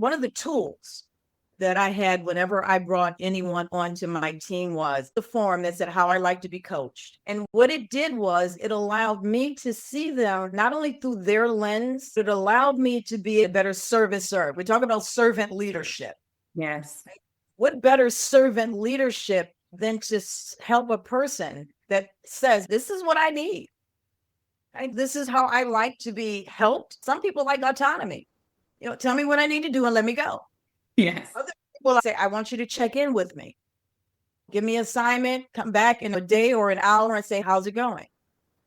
one of the tools that I had whenever I brought anyone onto my team was the form that said how I like to be coached. And what it did was it allowed me to see them not only through their lens, it allowed me to be a better servant. We talk about servant leadership. Yes. What better servant leadership than to help a person that says, this is what I need. This is how I like to be helped. Some people like autonomy. Tell me what I need to do and let me go. Yes. Other people say, I want you to check in with me. Give me an assignment, come back in a day or an hour and say, how's it going?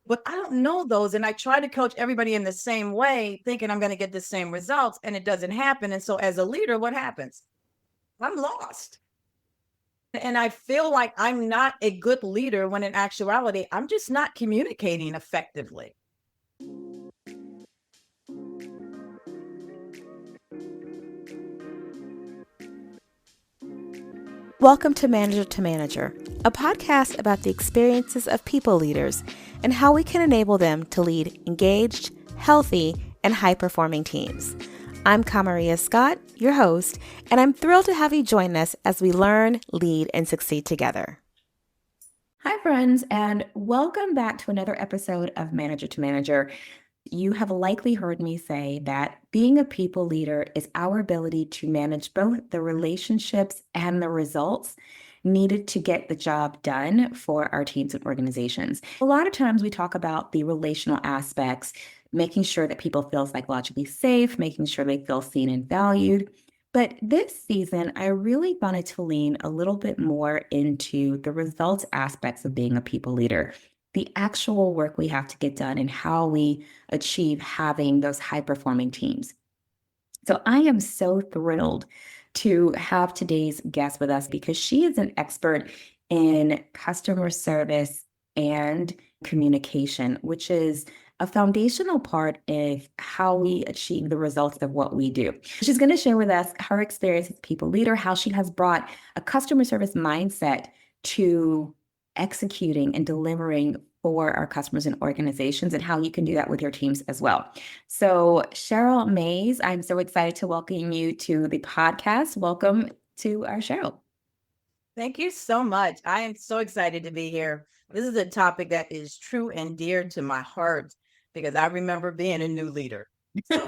But I don't know those. And I try to coach everybody in the same way, thinking I'm going to get the same results, and it doesn't happen. And so as a leader, what happens? I'm lost. And I feel like I'm not a good leader when in actuality, I'm just not communicating effectively. Welcome to Manager, a podcast about the experiences of people leaders and how we can enable them to lead engaged, healthy, and high-performing teams. I'm Kamaria Scott, your host, and I'm thrilled to have you join us as we learn, lead, and succeed together. Hi, friends, and welcome back to another episode of Manager. You have likely heard me say that being a people leader is our ability to manage both the relationships and the results needed to get the job done for our teams and organizations. A lot of times we talk about the relational aspects, making sure that people feel psychologically safe, making sure they feel seen and valued. But this season, I really wanted to lean a little bit more into the results aspects of being a people leader, the actual work we have to get done and how we achieve having those high-performing teams. So I am so thrilled to have today's guest with us because she is an expert in customer service and communication, which is a foundational part of how we achieve the results of what we do. She's going to share with us her experience as a people leader, how she has brought a customer service mindset to executing and delivering for our customers and organizations, and how you can do that with your teams as well. So Sheryl Mays, I'm so excited to welcome you to the podcast. Welcome to our Sheryl. Thank you so much. I am so excited to be here. This is a topic that is true and dear to my heart because I remember being a new leader. So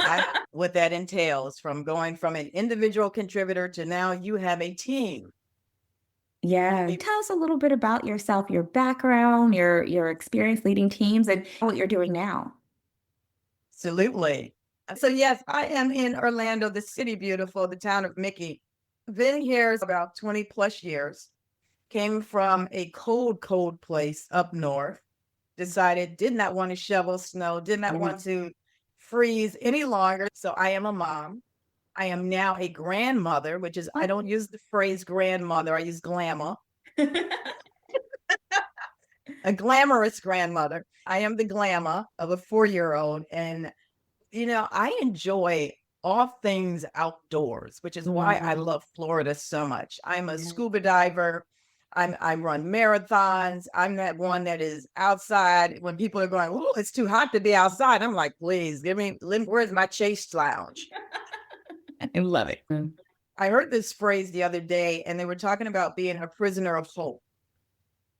what that entails from going from an individual contributor to now you have a team. Yeah. Tell us a little bit about yourself, your background, your experience leading teams, and what you're doing now. Absolutely. So yes, I am in Orlando, the city beautiful, the town of Mickey. Been here about 20 plus years. Came from a cold place up north. Did not want to shovel snow, did not want to freeze any longer. So I am a mom. I am now a grandmother, which is, I don't use the phrase grandmother, I use glamour. A glamorous grandmother. I am the glamour of a 4-year-old. And, I enjoy all things outdoors, which is why I love Florida so much. I'm a scuba diver. I run marathons. I'm that one that is outside when people are going, oh, it's too hot to be outside. I'm like, please where's my chase lounge? I love it. I heard this phrase the other day, and they were talking about being a prisoner of hope.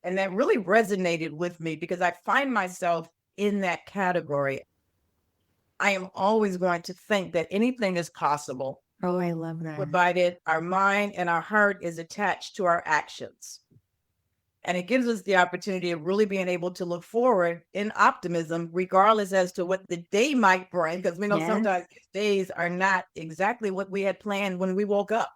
And that really resonated with me because I find myself in that category. I am always going to think that anything is possible. Oh, I love that. Provided our mind and our heart is attached to our actions. And it gives us the opportunity of really being able to look forward in optimism, regardless as to what the day might bring, because we know sometimes days are not exactly what we had planned when we woke up.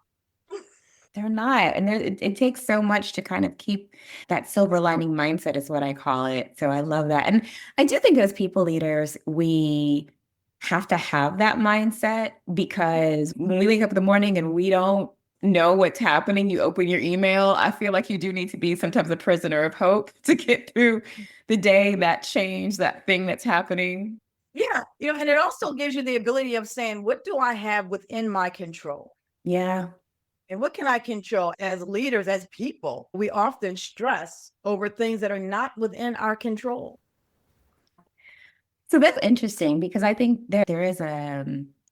They're not. And it takes so much to kind of keep that silver lining mindset is what I call it. So I love that. And I do think as people leaders, we have to have that mindset because when we wake up in the morning and we don't know what's happening, you open your email, I feel like you do need to be sometimes a prisoner of hope to get through the day, that change, that thing that's happening. Yeah. And it also gives you the ability of saying, what do I have within my control? Yeah. And what can I control? As leaders, as people, we often stress over things that are not within our control. So that's interesting because I think there is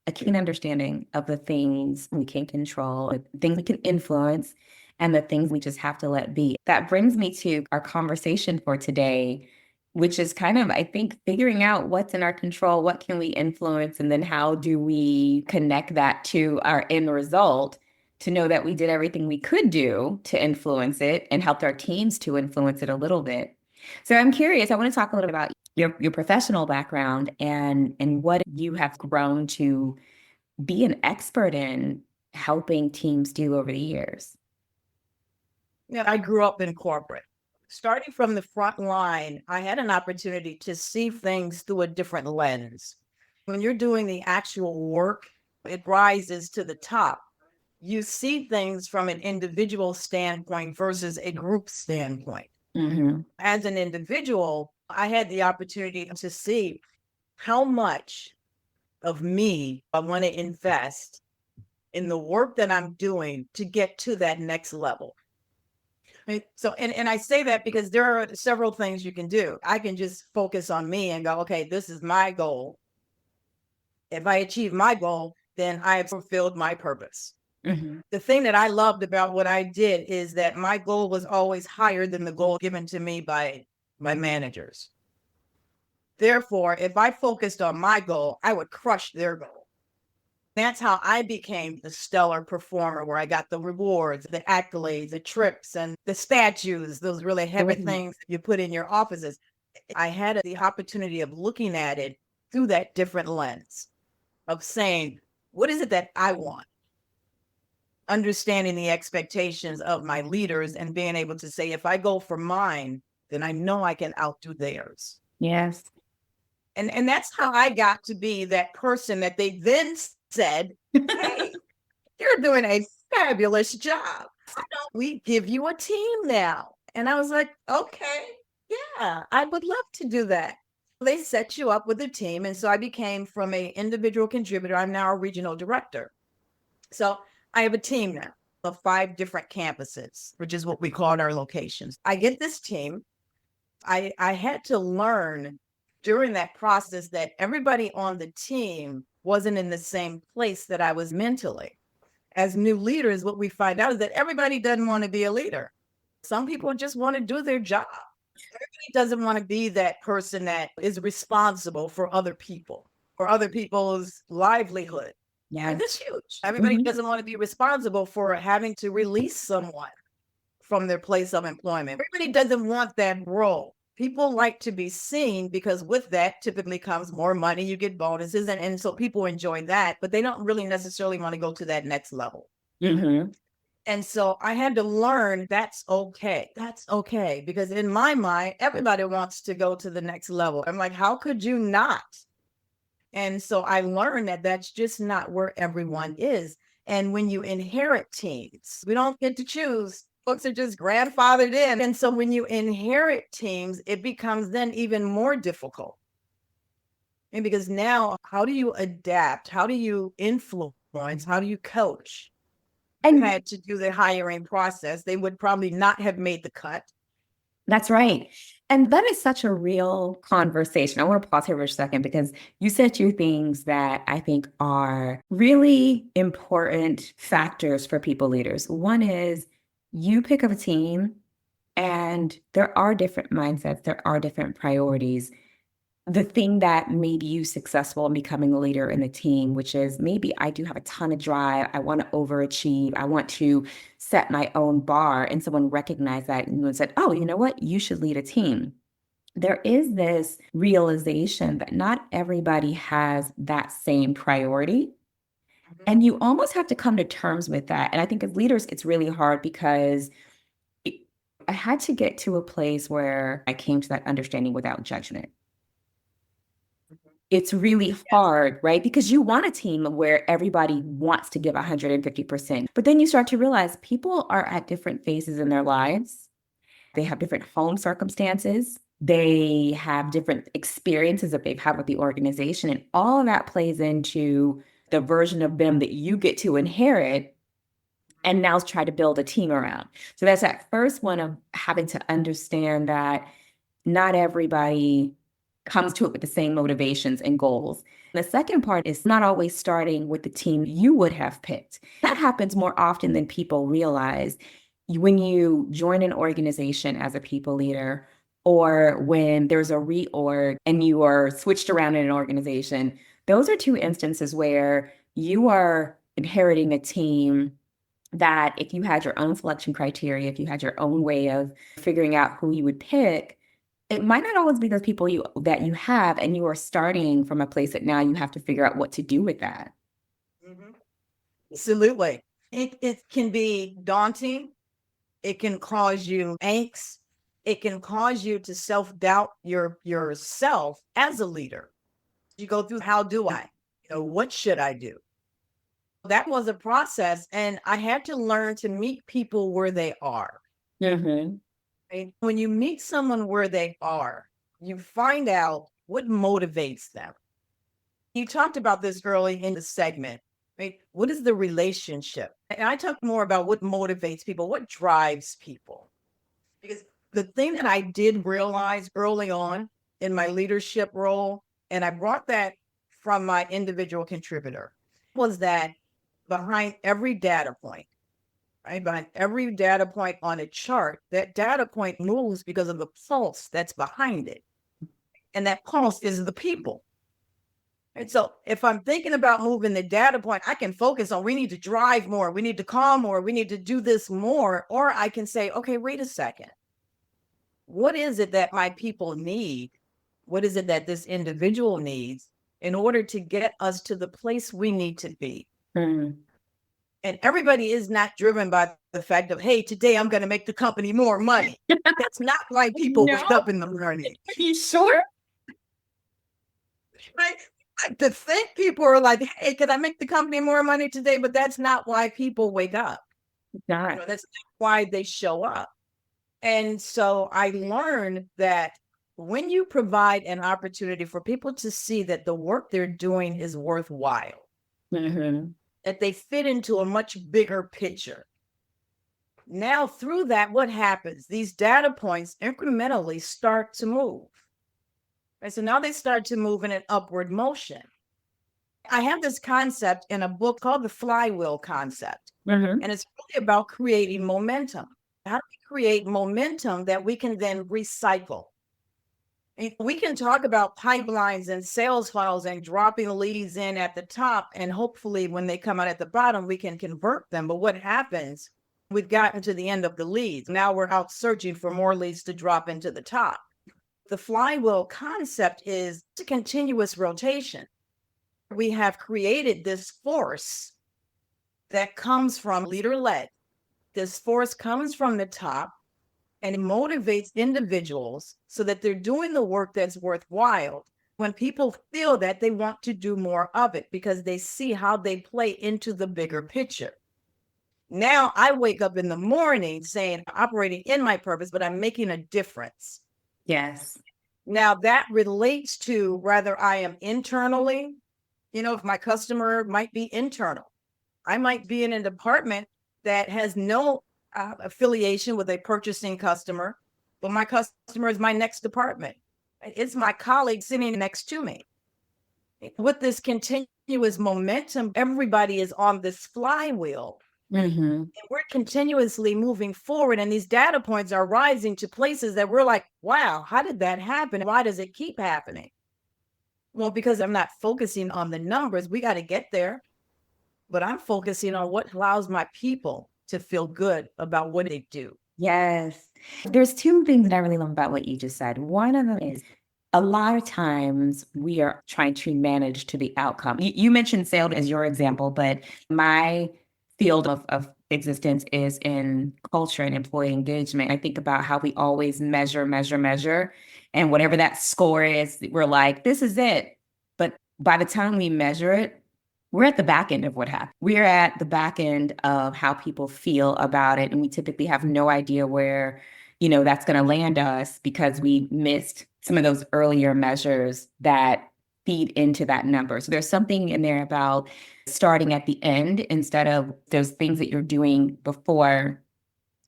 a keen understanding of the things we can control, the things we can influence, and the things we just have to let be. That brings me to our conversation for today, which is kind of, I think, figuring out what's in our control, what can we influence, and then how do we connect that to our end result to know that we did everything we could do to influence it and helped our teams to influence it a little bit. So I'm curious, I want to talk a little bit about your professional background and what you have grown to be an expert in helping teams do over the years. Yeah, I grew up in corporate. Starting from the front line, I had an opportunity to see things through a different lens. When you're doing the actual work, it rises to the top. You see things from an individual standpoint versus a group standpoint. Mm-hmm. As an individual, I had the opportunity to see how much of me I want to invest in the work that I'm doing to get to that next level. Right? So, and I say that because there are several things you can do. I can just focus on me and go, okay, this is my goal. If I achieve my goal, then I have fulfilled my purpose. Mm-hmm. The thing that I loved about what I did is that my goal was always higher than the goal given to me by my managers. Therefore, if I focused on my goal, I would crush their goal. That's how I became the stellar performer, where I got the rewards, the accolades, the trips, and the statues, those really heavy things you put in your offices. I had the opportunity of looking at it through that different lens of saying, what is it that I want? Understanding the expectations of my leaders and being able to say, if I go for mine, then I know I can outdo theirs. Yes. And that's how I got to be that person that they then said, hey, you're doing a fabulous job. Why don't we give you a team now? And I was like, okay, yeah, I would love to do that. They set you up with a team. And so I became from an individual contributor, I'm now a regional director. So I have a team now of 5 different campuses, which is what we call our locations. I get this team. I had to learn during that process that everybody on the team wasn't in the same place that I was mentally. As new leaders, what we find out is that everybody doesn't want to be a leader. Some people just want to do their job. Everybody doesn't want to be that person that is responsible for other people or other people's livelihood. Yeah. And that's huge. Everybody doesn't want to be responsible for having to release someone from their place of employment. Everybody doesn't want that role. People like to be seen because with that typically comes more money, you get bonuses, and so people enjoy that, but they don't really necessarily want to go to that next level. Mm-hmm. And so I had to learn that's okay. That's okay. Because in my mind, everybody wants to go to the next level. I'm like, how could you not? And so I learned that that's just not where everyone is. And when you inherit teams, we don't get to choose. Folks are just grandfathered in. And so when you inherit teams, it becomes then even more difficult. And because now, how do you adapt? How do you influence? How do you coach? And had to do the hiring process, they would probably not have made the cut. That's right. And that is such a real conversation. I want to pause here for a second because you said 2 things that I think are really important factors for people leaders. One is you pick up a team and there are different mindsets, there are different priorities. The thing that made you successful in becoming a leader in the team, which is maybe I do have a ton of drive. I want to overachieve. I want to set my own bar. And someone recognized that and said, oh, you know what? You should lead a team. There is this realization that not everybody has that same priority. And you almost have to come to terms with that. And I think as leaders, it's really hard because I had to get to a place where I came to that understanding without judgment. It's really hard, right? Because you want a team where everybody wants to give 150%. But then you start to realize people are at different phases in their lives. They have different home circumstances. They have different experiences that they've had with the organization. And all of that plays into the version of them that you get to inherit and now try to build a team around. So that's that first one of having to understand that not everybody comes to it with the same motivations and goals. The second part is not always starting with the team you would have picked. That happens more often than people realize. When you join an organization as a people leader, or when there's a reorg and you are switched around in an organization, those are two instances where you are inheriting a team that if you had your own selection criteria, if you had your own way of figuring out who you would pick, it might not always be those people that you have, and you are starting from a place that now you have to figure out what to do with that. Mhm. Absolutely. It can be daunting. It can cause you angst. It can cause you to self-doubt yourself as a leader. You go through, how do I? What should I do? That was a process, and I had to learn to meet people where they are. Mm-hmm. Right? When you meet someone where they are, you find out what motivates them. You talked about this early in the segment, right? What is the relationship? And I talk more about what motivates people, what drives people. Because the thing that I did realize early on in my leadership role, and I brought that from my individual contributor, was that behind every data point, right? Behind every data point on a chart, that data point moves because of the pulse that's behind it. And that pulse is the people. And so if I'm thinking about moving the data point, I can focus on, we need to drive more, we need to call more, we need to do this more. Or I can say, okay, wait a second. What is it that my people need? What is it that this individual needs in order to get us to the place we need to be? Mm. And everybody is not driven by the fact of, hey, today I'm going to make the company more money. That's not why people wake No. up in the morning. Are you sure? Right? To think people are like, hey, can I make the company more money today? But that's not why people wake up. Not. That's not why they show up. And so I learned that when you provide an opportunity for people to see that the work they're doing is worthwhile, Mm-hmm. that they fit into a much bigger picture. Now, through that, what happens? These data points incrementally start to move. And so now they start to move in an upward motion. I have this concept in a book called the flywheel concept, Mm-hmm. and it's really about creating momentum. How do we create momentum that we can then recycle? We can talk about pipelines and sales funnels and dropping leads in at the top, and hopefully when they come out at the bottom, we can convert them. But what happens? We've gotten to the end of the leads. Now we're out searching for more leads to drop into the top. The flywheel concept is a continuous rotation. We have created this force that comes from leader-led. This force comes from the top, and it motivates individuals so that they're doing the work that's worthwhile. When people feel that, they want to do more of it because they see how they play into the bigger picture. Now I wake up in the morning saying, operating in my purpose, but I'm making a difference. Yes. Now that relates to whether I am internally, if my customer might be internal. I might be in a department that has no affiliation with a purchasing customer, but my customer is my next department. It's my colleague sitting next to me. With this continuous momentum, everybody is on this flywheel. Mm-hmm. And we're continuously moving forward, and these data points are rising to places that we're like, wow, how did that happen? Why does it keep happening? Well, because I'm not focusing on the numbers. We got to get there. But I'm focusing on what allows my people to feel good about what they do. Yes. There's two things that I really love about what you just said. One of them is a lot of times we are trying to manage to the outcome. You mentioned sales as your example, but my field of existence is in culture and employee engagement. I think about how we always measure. And whatever that score is, we're like, this is it. But by the time we measure it, we're at the back end of what happened. We're at the back end of how people feel about it. And we typically have no idea where, that's going to land us because we missed some of those earlier measures that feed into that number. So there's something in there about starting at the end instead of those things that you're doing before.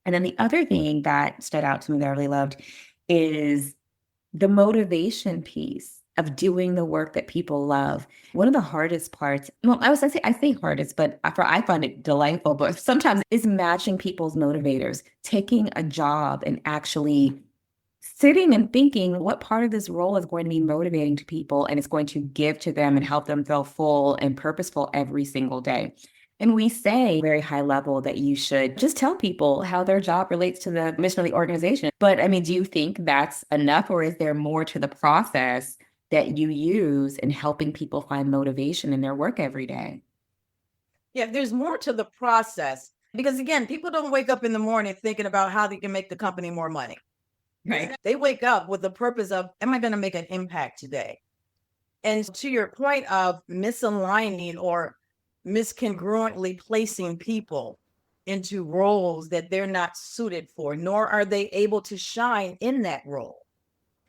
And then the other thing that stood out to me that I really loved is the motivation piece. of doing the work that people love. One of the hardest parts, well, I say hardest, but I find it delightful, but sometimes is matching people's motivators, taking a job and actually sitting and thinking what part of this role is going to be motivating to people and it's going to give to them and help them feel full and purposeful every single day. And we say very high level that you should just tell people how their job relates to the mission of the organization. But I mean, do you think that's enough, or is there more to the process that you use in helping people find motivation in their work every day? Yeah, there's more to the process because, again, people don't wake up in the morning thinking about how they can make the company more money. Right. They wake up with the purpose of, am I going to make an impact today? And to your point of misaligning or miscongruently placing people into roles that they're not suited for, nor are they able to shine in that role.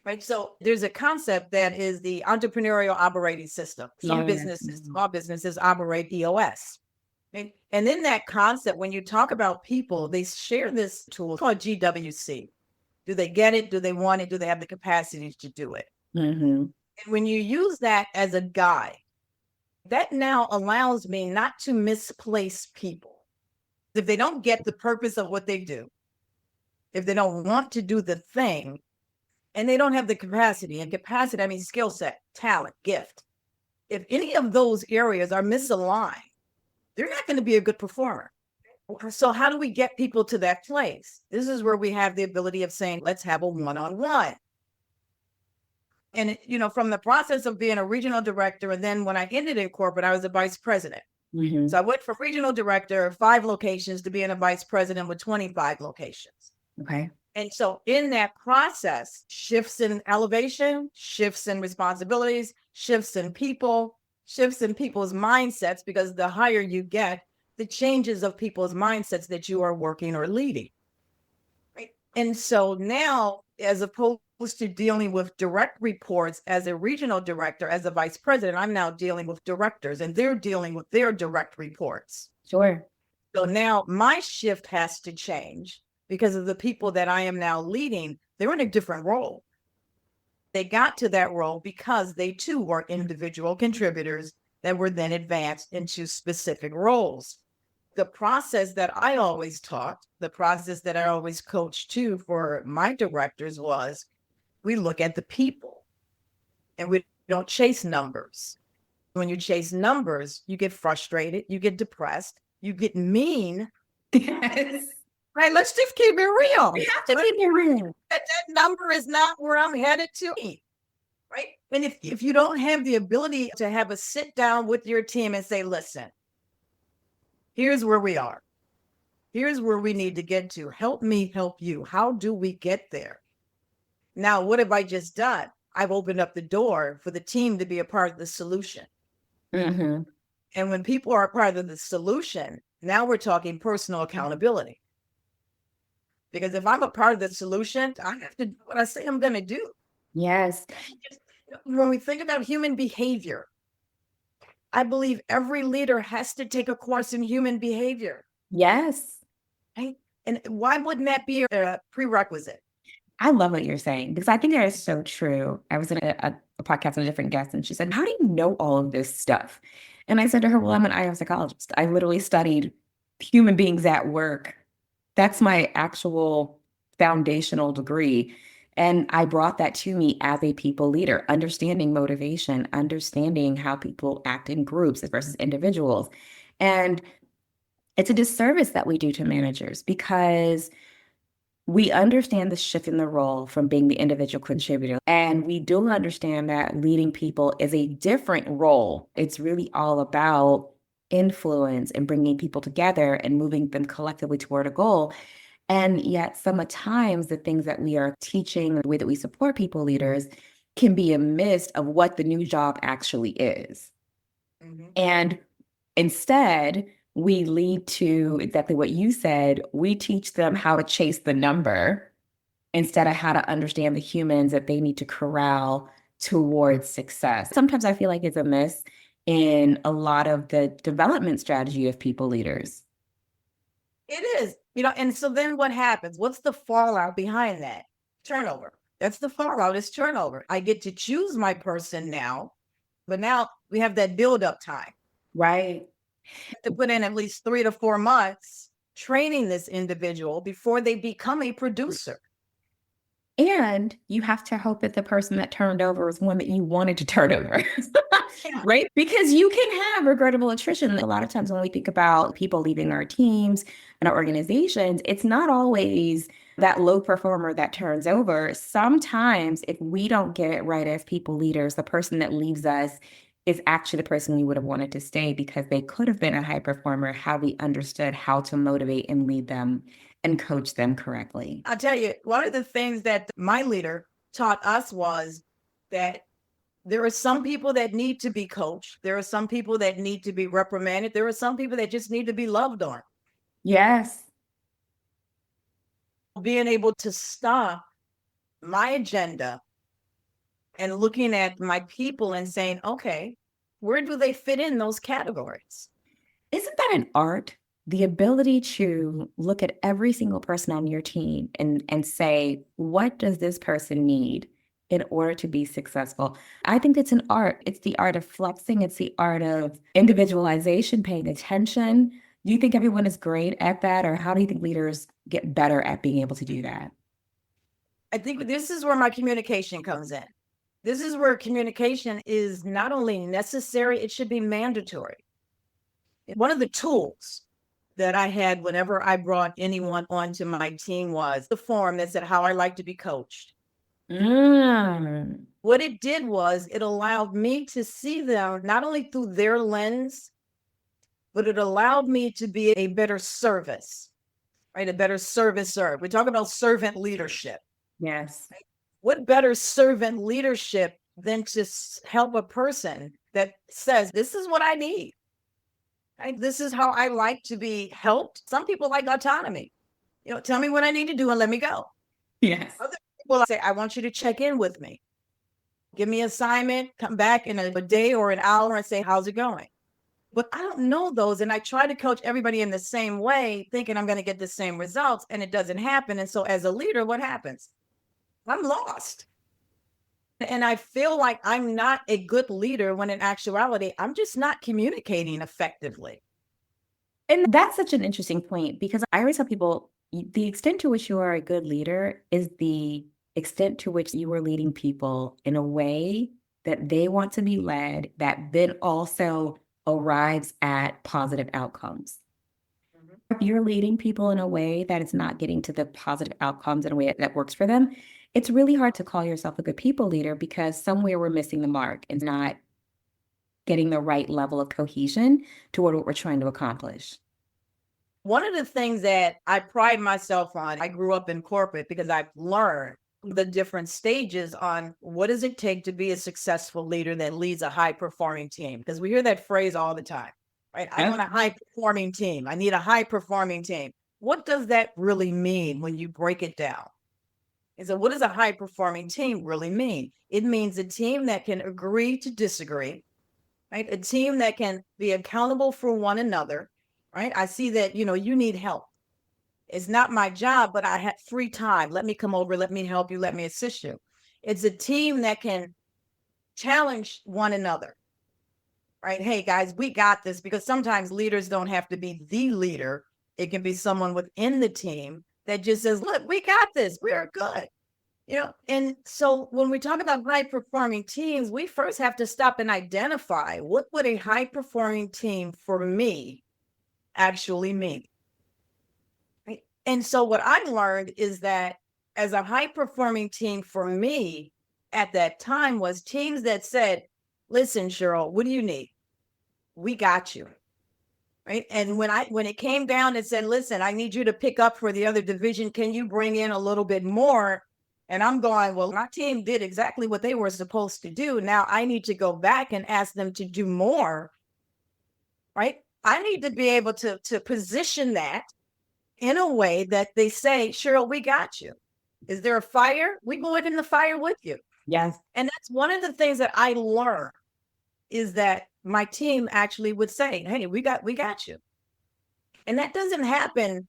Right. So there's a concept that is the entrepreneurial operating system. Some businesses, small businesses operate EOS. Right? And in that concept, when you talk about people, they share this tool called GWC. Do they get it? Do they want it? Do they have the capacity to do it? Mm-hmm. And when you use that as a guide, that now allows me not to misplace people. If they don't get the purpose of what they do, if they don't want to do the thing, and they don't have the capacity, and capacity, I mean skill set, talent, gift. If any of those areas are misaligned, they're not going to be a good performer. So how do we get people to that place? This is where we have the ability of saying, let's have a one-on-one. And, from the process of being a regional director, and then when I ended in corporate, I was a vice president. Mm-hmm. So I went from regional director, 5 locations, to being a vice president with 25 locations. Okay. And so in that process, shifts in elevation, shifts in responsibilities, shifts in people, shifts in people's mindsets, because the higher you get, the changes of people's mindsets that you are working or leading. Right? And so now, as opposed to dealing with direct reports as a regional director, as a vice president, I'm now dealing with directors, and they're dealing with their direct reports. Sure. So now my shift has to change because of the people that I am now leading. They're in a different role. They got to that role because they too were individual contributors that were then advanced into specific roles. The process that I always taught, the process that I always coached too for my directors was, we look at the people and we don't chase numbers. When you chase numbers, you get frustrated, you get depressed, you get mean. Yes. Right? Let's just keep it real. We have to keep it real. That number is not where I'm headed to. Right? And if you don't have the ability to have a sit down with your team and say, listen, here's where we are. Here's where we need to get to. Help me help you. How do we get there? Now, what have I just done? I've opened up the door for the team to be a part of the solution. Mm-hmm. And when people are a part of the solution, now we're talking personal accountability. Because if I'm a part of the solution, I have to do what I say I'm going to do. Yes. When we think about human behavior, I believe every leader has to take a course in human behavior. Yes. Right? And why wouldn't that be a prerequisite? I love what you're saying, because I think that is so true. I was in a podcast with a different guest, and she said, how do you know all of this stuff? And I said to her, well, I'm an IO psychologist. I literally studied human beings at work. That's my actual foundational degree. And I brought that to me as a people leader, understanding motivation, understanding how people act in groups versus individuals. And it's a disservice that we do to managers, because we understand the shift in the role from being the individual contributor. And we do understand that leading people is a different role. It's really all about influence and bringing people together and moving them collectively toward a goal. And yet, sometimes the things that we are teaching, the way that we support people leaders, can be a mist of what the new job actually is. Mm-hmm. And instead, we lead to exactly what you said. We teach them how to chase the number instead of how to understand the humans that they need to corral towards success. Sometimes I feel like it's a miss in a lot of the development strategy of people leaders. It is, and so then what happens? What's the fallout behind that? Turnover. That's the fallout, is turnover. I get to choose my person now, but now we have that build-up time. Right. To put in at least 3 to 4 months training this individual before they become a producer. And you have to hope that the person that turned over is one that you wanted to turn over. Yeah. Right? Because you can have regrettable attrition. A lot of times when we think about people leaving our teams and our organizations, it's not always that low performer that turns over. Sometimes if we don't get it right as people leaders, the person that leaves us is actually the person we would have wanted to stay because they could have been a high performer had we understood how to motivate and lead them and coach them correctly. I'll tell you, one of the things that my leader taught us was that there are some people that need to be coached. There are some people that need to be reprimanded. There are some people that just need to be loved on. Yes. Being able to stop my agenda and looking at my people and saying, okay, where do they fit in those categories? Isn't that an art? The ability to look at every single person on your team and say, what does this person need in order to be successful? I think it's an art. It's the art of flexing. It's the art of individualization, paying attention. Do you think everyone is great at that? Or how do you think leaders get better at being able to do that? I think this is where my communication comes in. This is where communication is not only necessary, it should be mandatory. One of the tools that I had whenever I brought anyone onto my team was the form that said how I like to be coached. What it did was it allowed me to see them not only through their lens, but it allowed me to be a better service, right? A better servicer. We talk about servant leadership. Yes. What better servant leadership than to help a person that says, this is what I need. Right? This is how I like to be helped. Some people like autonomy. Tell me what I need to do and let me go. Yes. Other people say, I want you to check in with me. Give me an assignment, come back in a day or an hour and say, how's it going? But I don't know those. And I try to coach everybody in the same way, thinking I'm going to get the same results, and it doesn't happen. And so as a leader, what happens? I'm lost. And I feel like I'm not a good leader when in actuality, I'm just not communicating effectively. And that's such an interesting point because I always tell people the extent to which you are a good leader is the extent to which you are leading people in a way that they want to be led, that then also arrives at positive outcomes. If you're leading people in a way that is not getting to the positive outcomes in a way that works for them, it's really hard to call yourself a good people leader because somewhere we're missing the mark and not getting the right level of cohesion toward what we're trying to accomplish. One of the things that I pride myself on, I grew up in corporate because I've learned the different stages on what does it take to be a successful leader that leads a high performing team? Because we hear that phrase all the time, right? I want a high performing team. I need a high performing team. What does that really mean when you break it down? And so what does a high performing team really mean? It means a team that can agree to disagree, right? A team that can be accountable for one another, right? I see that, you need help. It's not my job, but I had free time. Let me come over, let me help you, let me assist you. It's a team that can challenge one another, right? Hey guys, we got this, because sometimes leaders don't have to be the leader. It can be someone within the team that just says, look, we got this, we are good. And so when we talk about high performing teams, we first have to stop and identify what would a high performing team for me actually mean. Right? And so what I learned is that as a high performing team for me at that time was teams that said, listen, Sheryl, what do you need? We got you. Right. And when it came down and said, listen, I need you to pick up for the other division, can you bring in a little bit more? And I'm going, well, my team did exactly what they were supposed to do. Now I need to go back and ask them to do more. Right. I need to be able to position that in a way that they say, Sheryl, we got you. Is there a fire? We go in the fire with you. Yes. And that's one of the things that I learned is that my team actually would say, hey, we got you. And that doesn't happen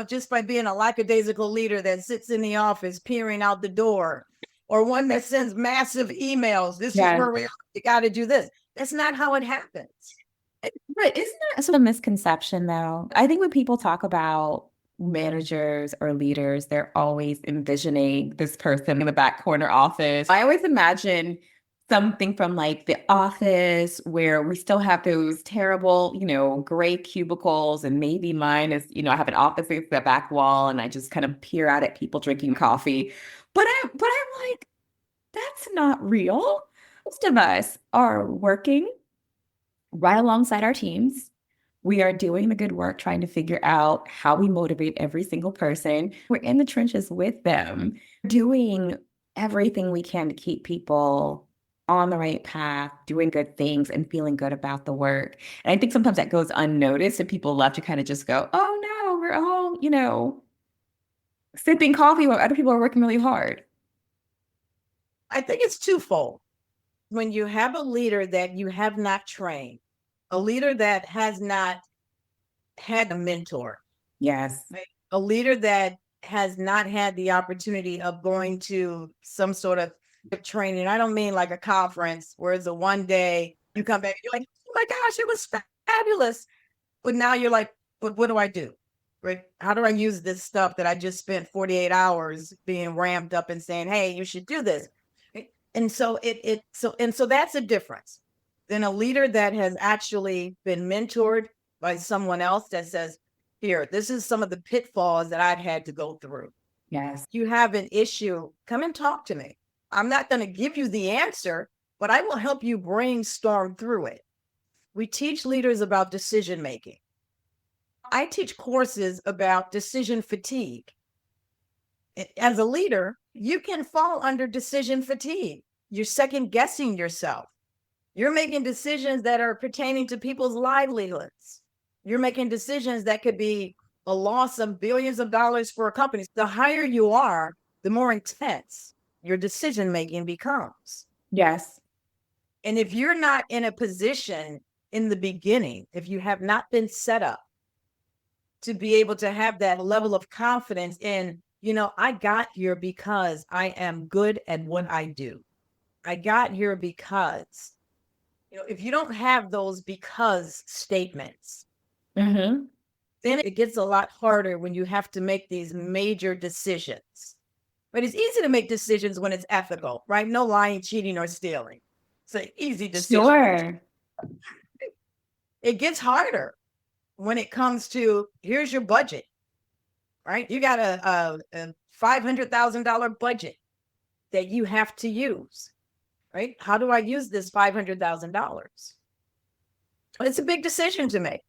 just by being a lackadaisical leader that sits in the office peering out the door, or one that sends massive emails. This is where we are. You got to do this. That's not how it happens. But isn't that a misconception, though? I think when people talk about managers or leaders, they're always envisioning this person in the back corner office. I always imagine something from like The Office where we still have those terrible, gray cubicles, and maybe mine is, I have an office against the back wall and I just kind of peer out at people drinking coffee. But I'm like, that's not real. Most of us are working right alongside our teams. We are doing the good work, trying to figure out how we motivate every single person. We're in the trenches with them, doing everything we can to keep people on the right path, doing good things and feeling good about the work. And I think sometimes that goes unnoticed and people love to kind of just go, oh no, we're all, sipping coffee while other people are working really hard. I think it's twofold. When you have a leader that you have not trained, a leader that has not had a mentor. Yes. Right? A leader that has not had the opportunity of going to some sort of training. I don't mean like a conference where it's a one day, you come back, you're like, oh my gosh, it was fabulous. But now you're like, but what do I do? Right? How do I use this stuff that I just spent 48 hours being ramped up and saying, hey, you should do this. And so so that's a difference than a leader that has actually been mentored by someone else that says, here, this is some of the pitfalls that I've had to go through. Yes. You have an issue, come and talk to me. I'm not going to give you the answer, but I will help you brainstorm through it. We teach leaders about decision making. I teach courses about decision fatigue. As a leader, you can fall under decision fatigue. You're second guessing yourself. You're making decisions that are pertaining to people's livelihoods. You're making decisions that could be a loss of billions of dollars for a company. The higher you are, the more intense your decision making becomes. Yes. And if you're not in a position in the beginning, if you have not been set up to be able to have that level of confidence in, I got here because I am good at what I do. I got here because, if you don't have those because statements, Mm-hmm. then it gets a lot harder when you have to make these major decisions. But it's easy to make decisions when it's ethical, right? No lying, cheating, or stealing. It's an easy decision. Sure. It gets harder when it comes to, here's your budget, right? You got a $500,000 budget that you have to use, right? How do I use this $500,000? It's a big decision to make.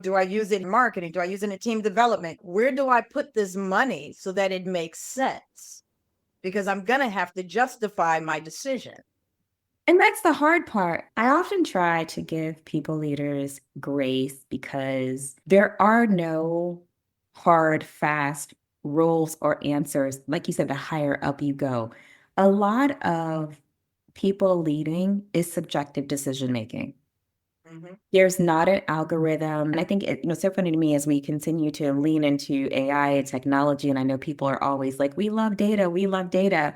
Do I use it in marketing? Do I use it in team development? Where do I put this money so that it makes sense? Because I'm going to have to justify my decision. And that's the hard part. I often try to give people leaders grace because there are no hard, fast rules or answers. Like you said, the higher up you go. A lot of people leading is subjective decision making. Mm-hmm. There's not an algorithm. And I think it's so funny to me as we continue to lean into AI and technology. And I know people are always like, we love data, we love data.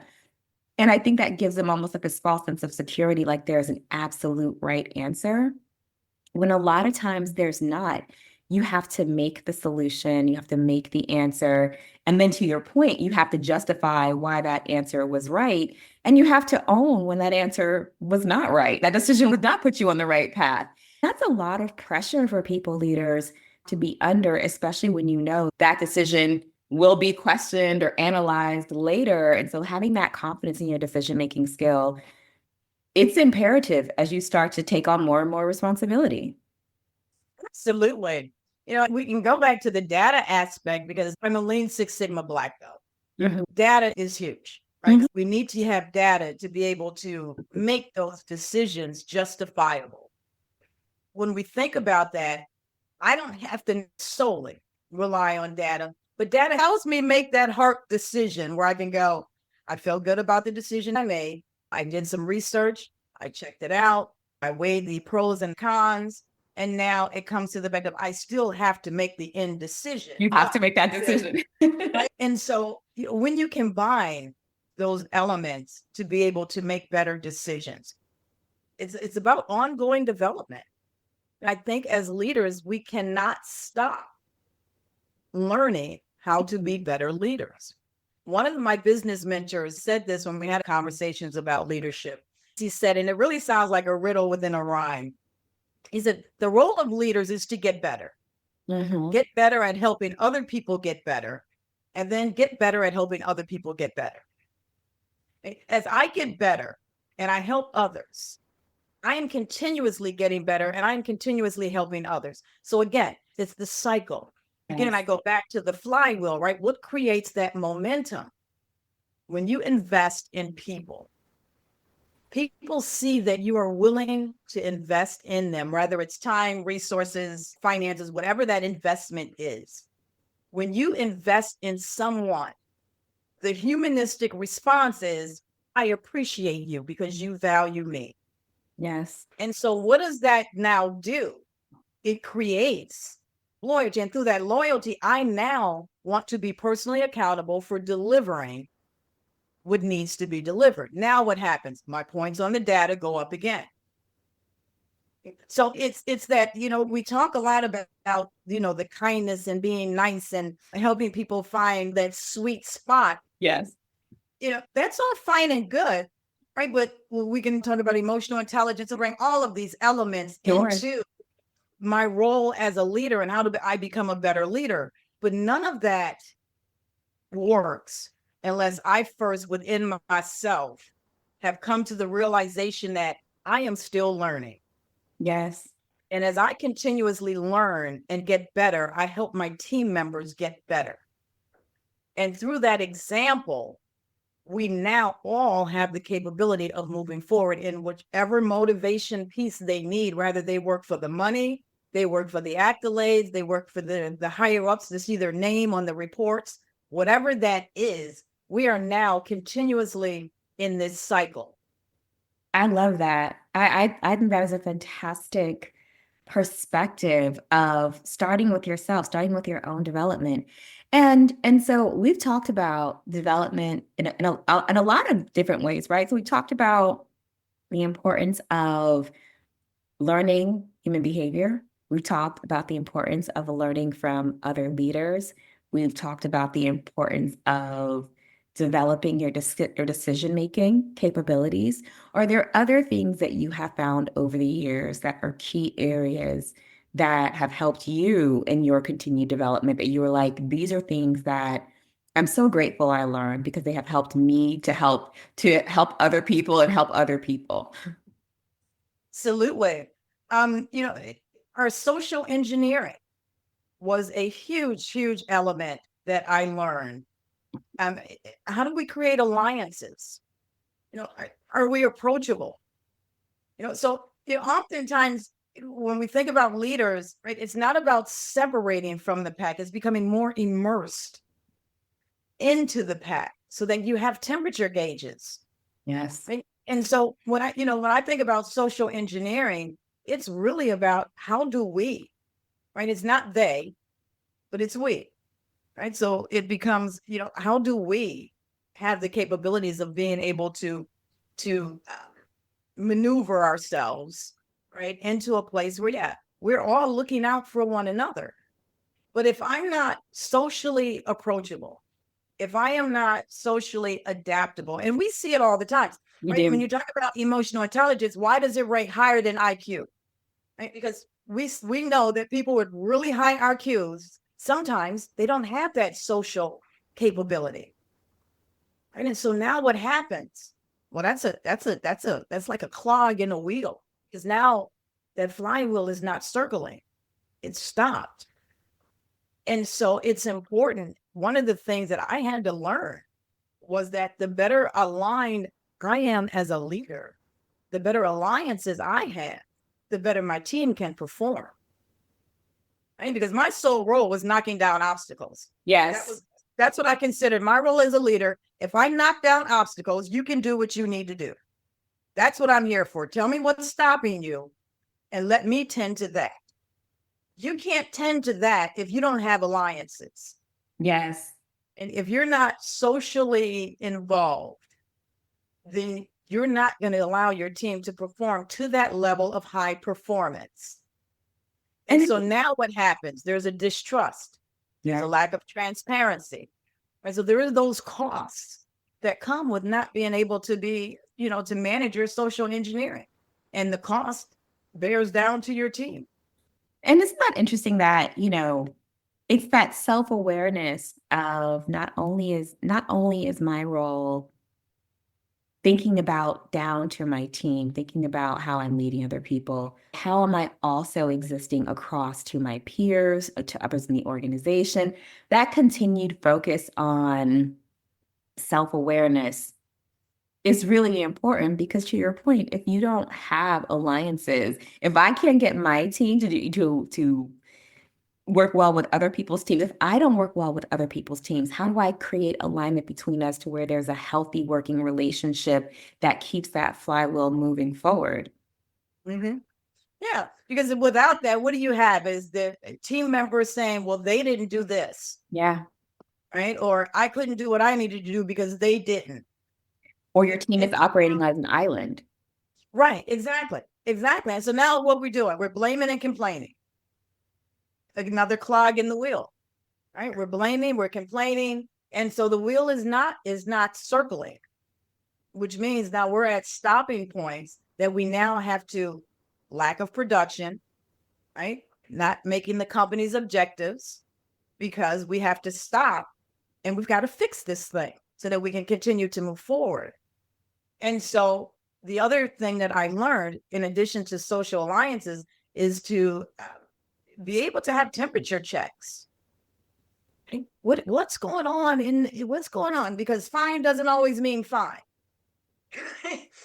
And I think that gives them almost like a false sense of security, like there's an absolute right answer. When a lot of times there's not. You have to make the solution, you have to make the answer. And then to your point, you have to justify why that answer was right. And you have to own when that answer was not right. That decision would not put you on the right path. That's a lot of pressure for people leaders to be under, especially when you know that decision will be questioned or analyzed later. And so having that confidence in your decision-making skill, it's imperative as you start to take on more and more responsibility. Absolutely. We can go back to the data aspect because I'm a Lean Six Sigma Black belt. Mm-hmm. Data is huge, right? Mm-hmm. We need to have data to be able to make those decisions justifiable. When we think about that, I don't have to solely rely on data, but data helps me make that hard decision where I can go, I feel good about the decision I made. I did some research. I checked it out. I weighed the pros and cons. And now it comes to the fact of I still have to make the end decision. You have to make that decision. Right? And so when you combine those elements to be able to make better decisions, it's about ongoing development. I think as leaders, we cannot stop learning how to be better leaders. One of my business mentors said this when we had conversations about leadership. He said, and it really sounds like a riddle within a rhyme. He said, the role of leaders is to get better. Get better at helping other people get better, and then get better at helping other people get better. As I get better and I help others, I am continuously getting better and I'm continuously helping others. So again, it's the cycle. Again, I go back to the flywheel, right? What creates that momentum? When you invest in people, people see that you are willing to invest in them, whether it's time, resources, finances, whatever that investment is. When you invest in someone, the humanistic response is, I appreciate you because you value me. Yes. And so what does that now do? It creates loyalty. And through that loyalty, I now want to be personally accountable for delivering what needs to be delivered. Now what happens? My points on the data go up again. So it's that, we talk a lot about, the kindness and being nice and helping people find that sweet spot. Yes. That's all fine and good, right? But we can talk about emotional intelligence and bring all of these elements into my role as a leader and how do I become a better leader. But none of that works unless I first within myself have come to the realization that I am still learning. Yes. And as I continuously learn and get better, I help my team members get better. And through that example, we now all have the capability of moving forward in whichever motivation piece they need, whether they work for the money, they work for the accolades, they work for the higher ups to see their name on the reports, whatever that is, we are now continuously in this cycle. I love that. I think that is a fantastic perspective of starting with yourself, starting with your own development. And so we've talked about development in a lot of different ways, right? So we talked about the importance of learning human behavior. We've talked about the importance of learning from other leaders. We've talked about the importance of developing your decision-making capabilities. Are there other things that you have found over the years that are key areas that have helped you in your continued development that you were like, these are things that I'm so grateful I learned because they have helped me to help other people and help other people? Absolutely. Our social engineering was a huge, huge element that I learned. How do we create alliances? Are we approachable? So oftentimes when we think about leaders, right, it's not about separating from the pack, it's becoming more immersed into the pack so that you have temperature gauges. Yes. Right? And so when I think about social engineering, it's really about how do we, right? It's not they, but it's we, right? So it becomes, how do we have the capabilities of being able to maneuver ourselves, right, into a place where, we're all looking out for one another. But if I'm not socially approachable, if I am not socially adaptable, and we see it all the time, right? When you talk about emotional intelligence, why does it rate higher than IQ? Right? Because we know that people with really high IQs, sometimes they don't have that social capability. Right? And so now what happens? Well, that's like a clog in a wheel, because now that flywheel is not circling, it's stopped. And so it's important. One of the things that I had to learn was that the better aligned I am as a leader, the better alliances I have, the better my team can perform. Right? Because my sole role was knocking down obstacles. Yes. That's what I considered my role as a leader. If I knock down obstacles, you can do what you need to do. That's what I'm here for. Tell me what's stopping you and let me tend to that. You can't tend to that if you don't have alliances. Yes. And if you're not socially involved, then you're not going to allow your team to perform to that level of high performance. And so now what happens? There's a distrust. There's a lack of transparency. Right? So there are those costs that come with not being able to be, to manage your social engineering. And the cost bears down to your team. And it's not interesting that, it's that self-awareness of not only is my role thinking about down to my team, thinking about how I'm leading other people, how am I also existing across to my peers, to others in the organization? That continued focus on self-awareness is really important because, to your point, if you don't have alliances, if I can't get my team to work well with other people's teams, if I don't work well with other people's teams, how do I create alignment between us to where there's a healthy working relationship that keeps that flywheel moving forward? Mm-hmm. Yeah, because without that, what do you have? Is the team members saying, well, they didn't do this. Yeah. Right? Or I couldn't do what I needed to do because they didn't. Or your team is operating as an island. Right, exactly. Exactly. And so now what we're doing, we're blaming and complaining. Another clog in the wheel. Right? We're blaming, we're complaining. And so the wheel is not circling, which means now we're at stopping points that we now have to lack of production, right? Not making the company's objectives because we have to stop and we've got to fix this thing so that we can continue to move forward. And so the other thing that I learned, in addition to social alliances, is to be able to have temperature checks. What's going on? Because fine doesn't always mean fine.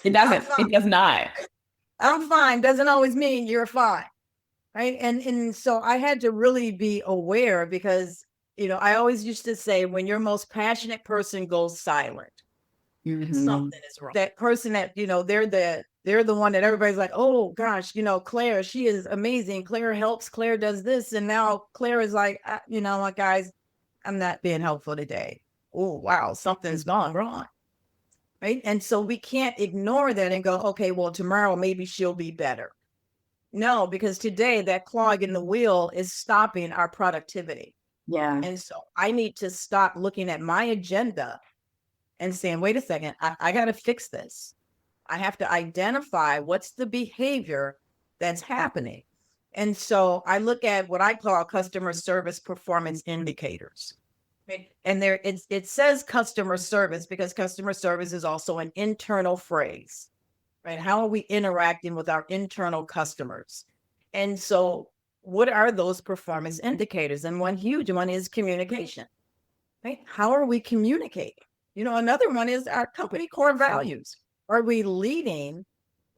It doesn't. It does not. I'm fine doesn't always mean you're fine. Right. And so I had to really be aware because, I always used to say when your most passionate person goes silent, something is wrong. That person that, they're the one that everybody's like, oh gosh, Claire, she is amazing. Claire helps, Claire does this. And now Claire is like, what, guys, I'm not being helpful today. Oh, wow, something's gone wrong. Right. And so we can't ignore that and go, okay, well, tomorrow maybe she'll be better. No, because today that clog in the wheel is stopping our productivity. Yeah. And so I need to stop looking at my agenda and saying, wait a second, I got to fix this. I have to identify what's the behavior that's happening. And so I look at what I call customer service performance indicators. And there it says customer service because customer service is also an internal phrase, right? How are we interacting with our internal customers? And so what are those performance indicators? And one huge one is communication, right? How are we communicating? Another one is our company core values. Are we leading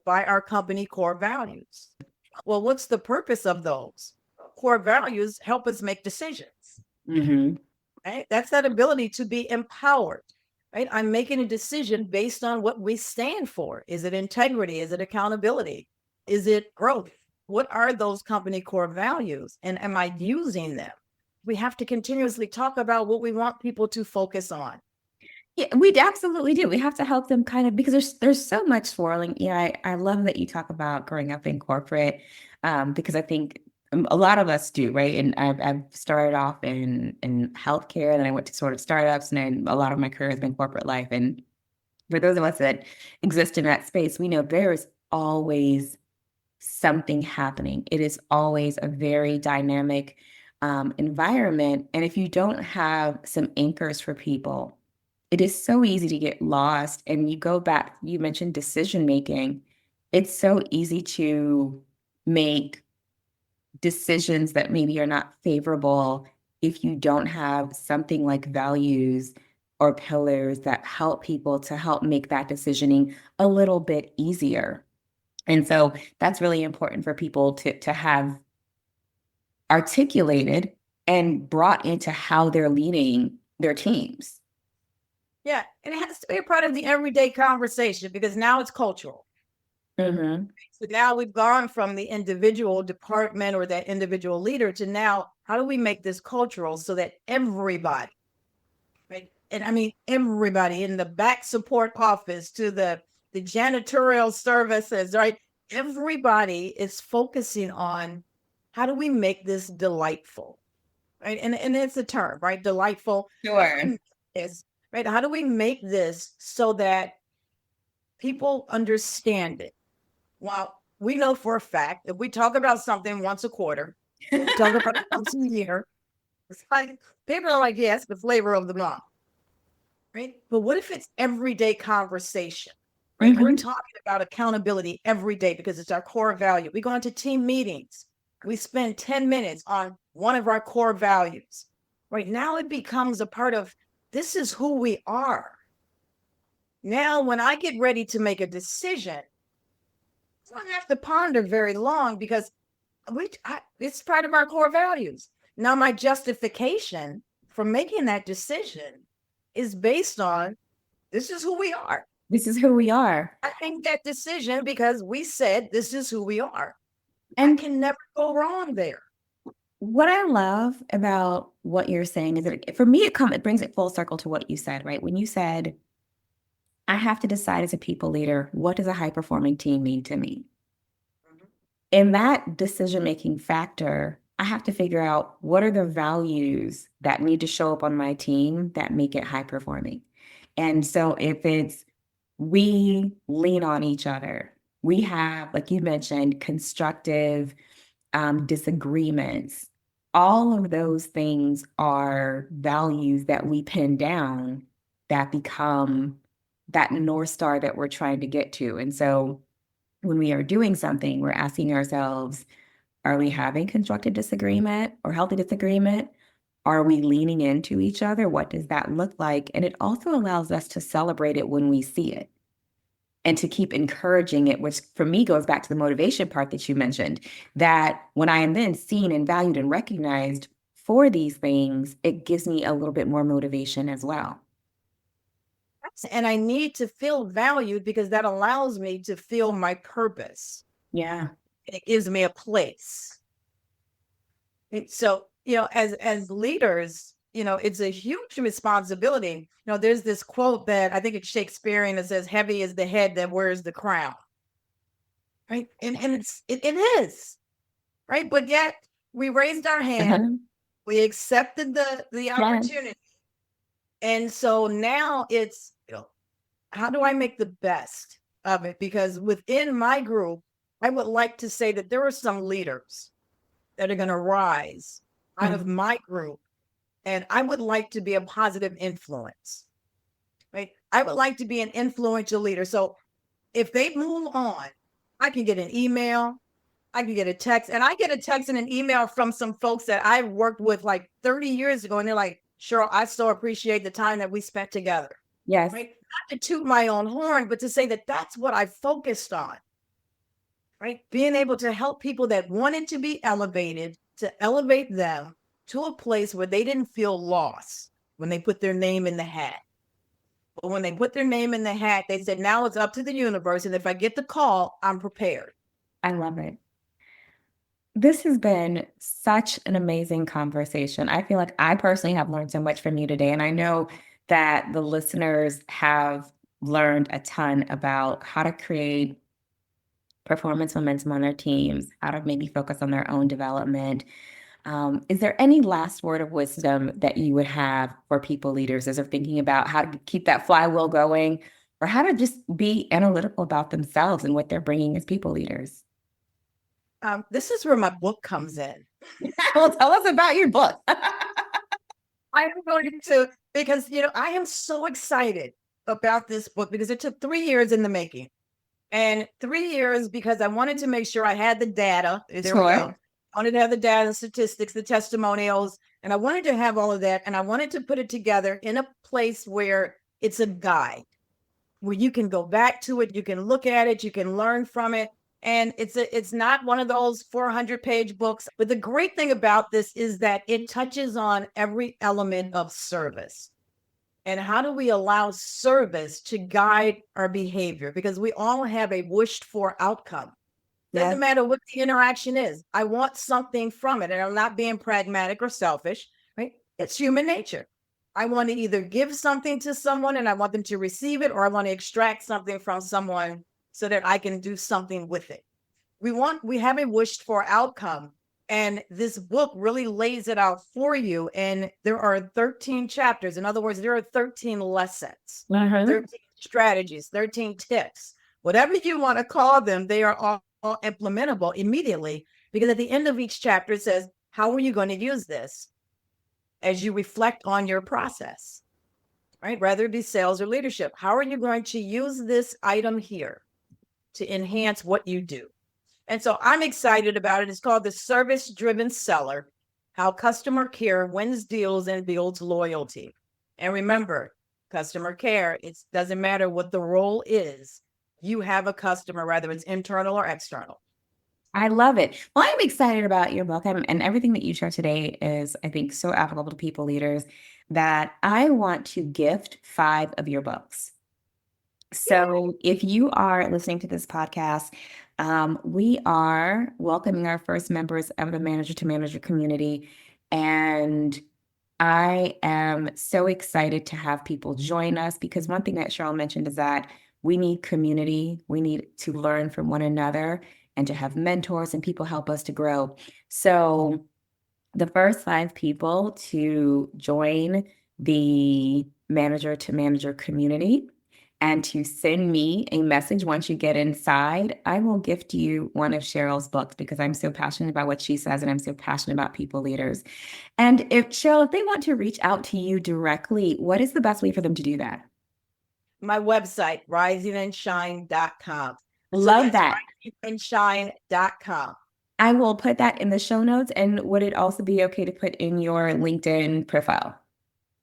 by our company core values? Well, what's the purpose of those? Core values help us make decisions. Right? That's that ability to be empowered. Right? I'm making a decision based on what we stand for. Is it integrity? Is it accountability? Is it growth? What are those company core values? And am I using them? We have to continuously talk about what we want people to focus on. Yeah, we absolutely do. We have to help them kind of because there's so much swirling. Yeah, I love that you talk about growing up in corporate because I think a lot of us do, right? And I've started off in healthcare, and then I went to sort of startups, and then a lot of my career has been corporate life. And for those of us that exist in that space, we know there is always something happening. It is always a very dynamic environment. And if you don't have some anchors for people, it is so easy to get lost. And you go back, you mentioned decision making. It's so easy to make decisions that maybe are not favorable if you don't have something like values or pillars that help people to help make that decisioning a little bit easier. And so that's really important for people to have articulated and brought into how they're leading their teams. Yeah, and it has to be a part of the everyday conversation because now it's cultural. Mhm. So now we've gone from the individual department or that individual leader to now, how do we make this cultural so that everybody, right? And I mean, everybody in the back support office to the janitorial services, right? Everybody is focusing on how do we make this delightful, right? And it's a term, right? Delightful. Sure. Is right. How do we make this so that people understand it? Well, we know for a fact if we talk about something once a quarter, talk about it once a year, it's like people are like, yes, the flavor of the month, right? But what if it's everyday conversation, right? We're Mhm. talking about accountability every day because it's our core value. We go into team meetings. We spend 10 minutes on one of our core values. Right now, it becomes a part of this is who we are. Now, when I get ready to make a decision, I don't have to ponder very long because it's part of our core values. Now, my justification for making that decision is based on this is who we are. This is who we are. I make that decision because we said this is who we are. I And can never go wrong there. what I love about what you're saying is that for me, it brings it full circle to what you said, right? When you said, I have to decide as a people leader, what does a high performing team mean to me? Mhm. In that decision-making factor, I have to figure out what are the values that need to show up on my team that make it high performing. And so if it's we lean on each other, we have, like you mentioned, constructive disagreements. All of those things are values that we pin down that become that North Star that we're trying to get to. And so when we are doing something, we're asking ourselves, are we having constructive disagreement or healthy disagreement? Are we leaning into each other? What does that look like? And it also allows us to celebrate it when we see it and to keep encouraging it, which for me goes back to the motivation part that you mentioned, that when I am then seen and valued and recognized for these things, it gives me a little bit more motivation as well. And I need to feel valued because that allows me to feel my purpose. Yeah. It gives me a place. So, as leaders, it's a huge responsibility. There's this quote that I think it's Shakespearean that says, heavy is the head that wears the crown. Right. And it is. Right. But yet we raised our hand, Uh-huh. we accepted the Yes. opportunity. And so now it's, how do I make the best of it? Because within my group, I would like to say that there are some leaders that are going to rise out of Mhm. my group. And I would like to be a positive influence, right? I would like to be an influential leader. So if they move on, I can get an email, I can get a text, and I get a text and an email from some folks that I worked with like 30 years ago. And they're like, Cheryl, I so appreciate the time that we spent together, Yes. right? Not to toot my own horn, but to say that that's what I focused on, right? Being able to help people that wanted to be elevated, to elevate them to a place where they didn't feel lost when they put their name in the hat. But when they put their name in the hat, they said, now it's up to the universe. And if I get the call, I'm prepared. I love it. This has been such an amazing conversation. I feel like I personally have learned so much from you today. And I know that the listeners have learned a ton about how to create performance momentum on their teams, how to maybe focus on their own development. Is there any last word of wisdom that you would have for people leaders as they're thinking about how to keep that flywheel going or how to just be analytical about themselves and what they're bringing as people leaders? This is where my book comes in. Well, tell us about your book. I am going to, because, I am so excited about this book because it took 3 years in the making. And 3 years because I wanted to make sure I had the data. There we go. Sure. I wanted to have the data, the statistics, the testimonials, and I wanted to have all of that. And I wanted to put it together in a place where it's a guide, where you can go back to it, you can look at it, you can learn from it. And it's not one of those 400-page books. But the great thing about this is that it touches on every element of service. And how do we allow service to guide our behavior? Because we all have a wished for outcome. Doesn't Yes. matter what the interaction is. I want something from it. And I'm not being pragmatic or selfish, right? It's human nature. I want to either give something to someone and I want them to receive it, or I want to extract something from someone so that I can do something with it. We have a wished for outcome. And this book really lays it out for you. And there are 13 chapters. In other words, there are 13 lessons, 13 strategies, 13 tips, whatever you want to call them. They are all implementable immediately, because at the end of each chapter, it says, how are you going to use this as you reflect on your process, right? Whether it be sales or leadership, how are you going to use this item here to enhance what you do? And so I'm excited about it. It's called The Service Driven Seller: How Customer Care Wins Deals and Builds Loyalty. And remember, customer care, it doesn't matter what the role is. You have a customer, whether it's internal or external. I love it. Well, I'm excited about your book, and everything that you share today is, I think, so applicable to people leaders that I want to gift 5 of your books. So if you are listening to this podcast, we are welcoming our first members of the Manager to Manager community. And I am so excited to have people join us, because one thing that Sheryl mentioned is that we need community. We need to learn from one another and to have mentors and people help us to grow. So the first 5 people to join the Manager to Manager community and to send me a message once you get inside, I will gift you one of Sheryl's books, because I'm so passionate about what she says and I'm so passionate about people leaders. And Sheryl, if they want to reach out to you directly, what is the best way for them to do that? My website, risingandshine.com. Love that. Risingandshine.com. I will put that in the show notes. And would it also be okay to put in your LinkedIn profile?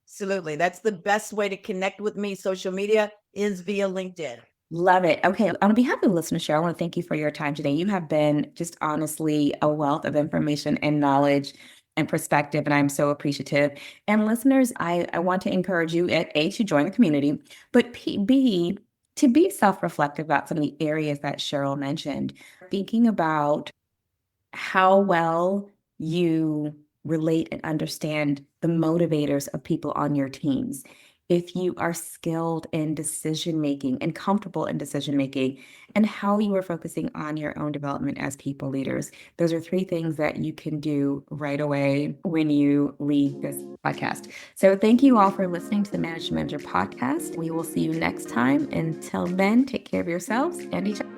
Absolutely. That's the best way to connect with me. Social media is via LinkedIn. Love it. Okay. On behalf of the listeners, Sheryl, I want to thank you for your time today. You have been just honestly a wealth of information and knowledge and perspective, and I'm so appreciative. And listeners, I want to encourage you, A, to join the community, but B, to be self-reflective about some of the areas that Sheryl mentioned, thinking about how well you relate and understand the motivators of people on your teams. If you are skilled in decision making and comfortable in decision making, and how you are focusing on your own development as people leaders. Those are 3 things that you can do right away when you read this podcast. So thank you all for listening to the Manage to Manager podcast. We will see you next time. Until then, take care of yourselves and each other.